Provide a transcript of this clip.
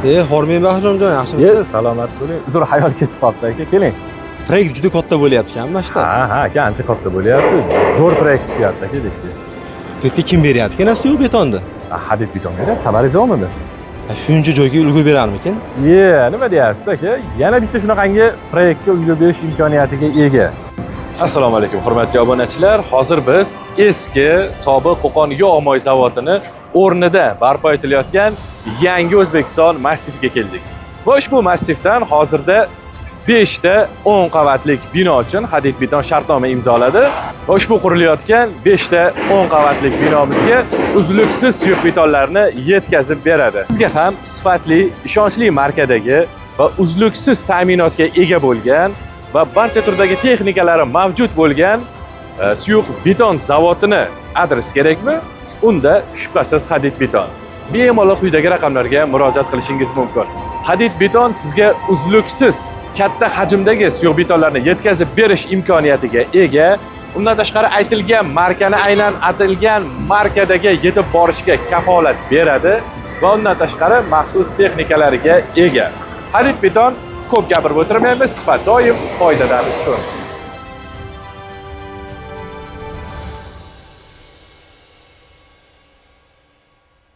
Hormang Bahromjon, yaxshimisiz? Salomat bo'ling. Uzr, hayol ketib qoldi aka. Keling. Proyekt juda katta bo'lyapti-kan mana shu. Ha, aka, ancha katta bo'lyapti. Zo'r proyekt tushyapti aka, dekki. Bu yerda kim beryapti-kan suv betonni? Hadid beton beradi. Xabaringiz yo'qmidi? Shuncha joyga ulgu berarmikin? Nima deyapsiz aka? Yana bitta shunaqangi proyektga ulgu berish imkoniyatiga ega. Assalomu alaykum, hurmatli obunachilar. Hozir biz eski sobiq Qo'qon yog' moy zavodini o'rnida barpo etilayotgan yangi O'zbekiston massifiga keldik. Va ushbu massivdan hozirda 5 ta 10 qavatlik bino uchun Hadid beton shartnoma imzoladi. Va ushbu qurilayotgan 5 ta 10 qavatlik binomizga uzluksiz suyuq betonlarni yetkazib beradi. Sizga ham sifatli, ishonchli markadagi va uzluksiz ta'minotga ega bo'lgan va barcha turdagi texnikalari mavjud bo'lgan suyuq beton zavodini adresi kerakmi? Unda shubhasiz Hadid beton. Bemalol quyidagi raqamlarga murojaat qilishingiz mumkin. Hadid beton sizga uzluksiz katta hajmdagi suyuq betonlarni yetkazib berish imkoniyatiga ega. Undan tashqari aytilgan markani aynan atilgan markadagi yetib borishga kafolat beradi va undan tashqari maxsus texnikalariga ega. Hadid beton ko'p gapirib o'tirmaymiz, sifat doim foydadan ustun.